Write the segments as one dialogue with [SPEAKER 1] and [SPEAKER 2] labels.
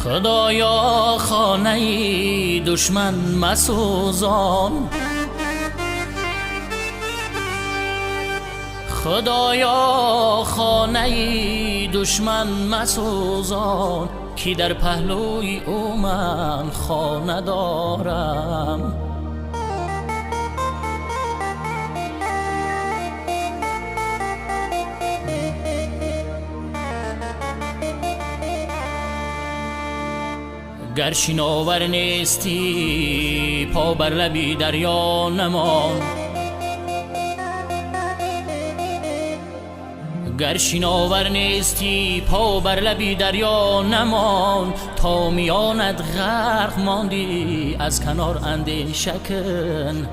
[SPEAKER 1] خدایا خانه دشمن مسوزان، خدایا خانه دشمن مسوزان، که در پهلوی او من خانه دارم. گر شناور نیستی پا بر لبی دریا نمان، گر شناور نیستی پا بر لبی دریا نمان، تا میانت غرق ماندی از کنار اندیشه کن.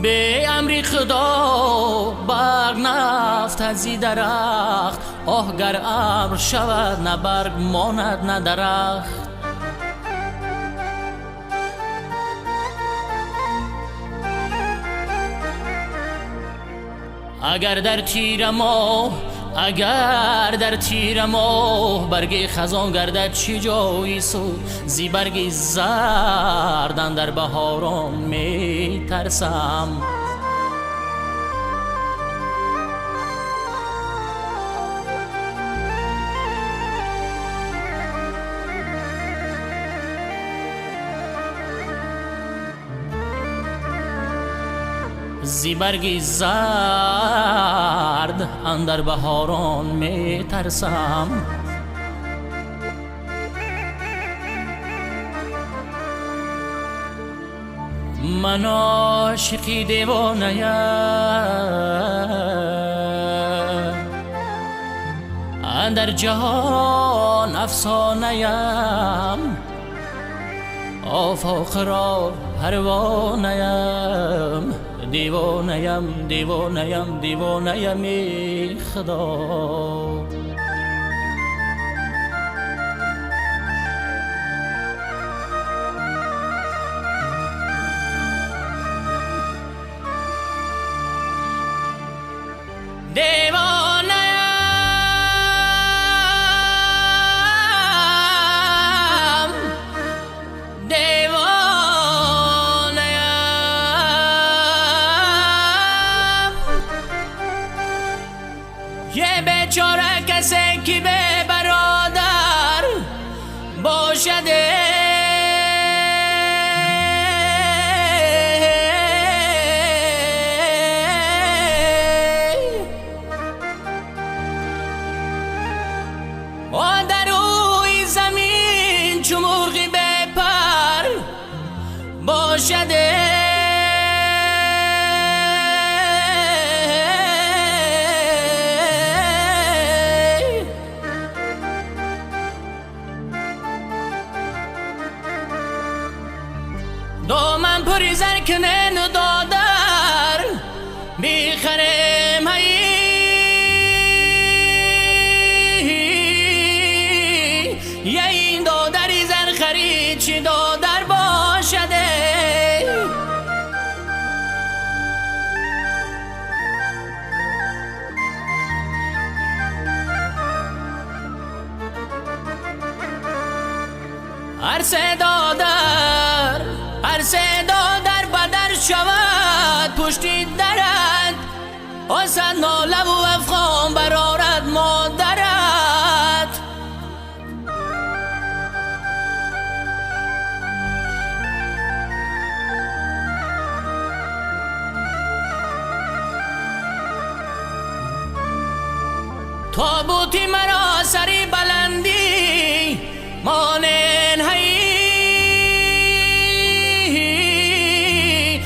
[SPEAKER 1] به امر خدا برگ نفت از این درخت، آه گر امر شود نه برگ ماند نه درخت. اگر در تیر ماه برگ خزان گردد چی جایی سو، زی برگ زردن در بهاران می ترسم. زی برگ زرد اندر بهاران می ترسم. من عاشقی دیوانه‌ام، اندر جهان افسانه‌ام، آفاق را پروانه‌ام. دیوانه‌ام دیوانه‌ام دیوانه‌ام ای خدا. یه بیچاره کسی که به برادر باشده، و در روی زمین چو مرغی به پر باشده. دامن پری زر کنن دادر بیخرم هایی، یه این دادری زر خرید چی دادر باشده. عرصه دادر بدر شود پشتی درد، حسن ناله و افغان برارد مادرت. تابوتی مرا سری بلندی مانن هایی،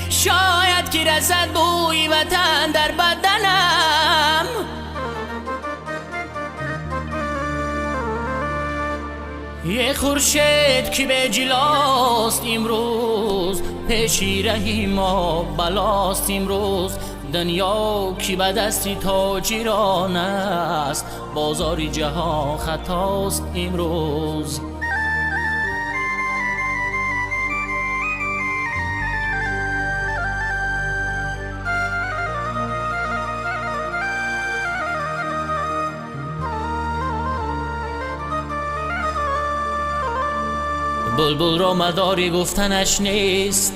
[SPEAKER 1] شاید که رسد بوی وطن در بدنم. یه خورشید که به جلاست امروز، پیشی رهی ما بلاست امروز. دنیا کی به دستی تاجران است، بازاری جهان خطاست امروز. بلبل را مداری گفتنش نیست،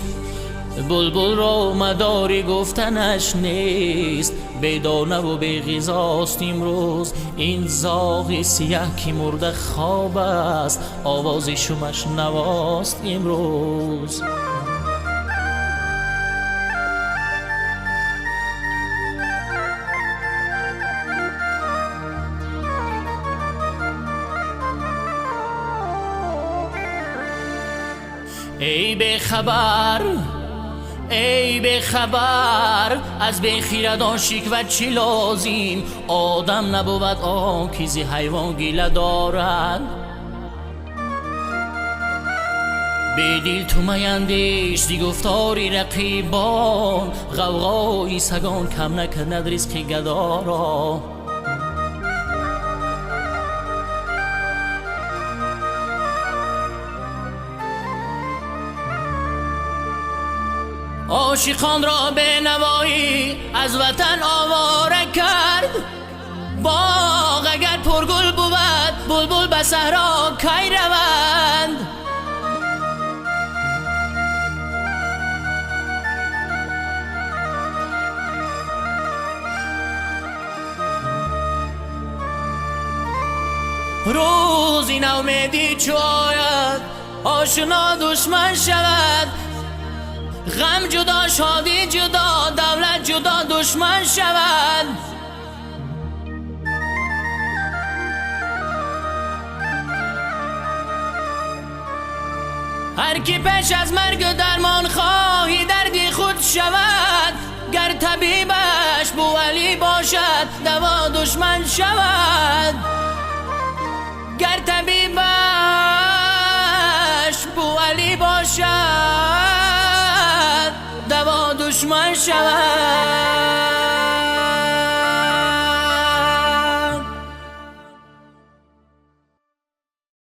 [SPEAKER 1] بلبل را مداری گفتنش نیست. بی دانه و بی غذاست امروز این زاغ سیه که مرده خواب است، آواز شمش نواست امروز. ای به خبر، ای به خبر از بی خیردان شکوه چی لازم؟ آدم نبود آن که ز حیوان گله دارد. بی دل تو میندیش دی گفتاری رقیبان، غوغای سگان کم نکند رزق گدا را. عاشقان را به نوایی از وطن آواره کرد. باغ اگر پرگل بود بلبل به صحرا کی روند؟ روزی نومیدی چو آید آشنا دشمن شود. غم جدا شادی جدا دولت جدا دشمن شود. هر کی پیش از مرگ درمان خواهی دردی خود شود. گر طبیبش بوعلی باشد دوا دشمن شود. گر طبیبش بوعلی باشد دوا دشمن شود.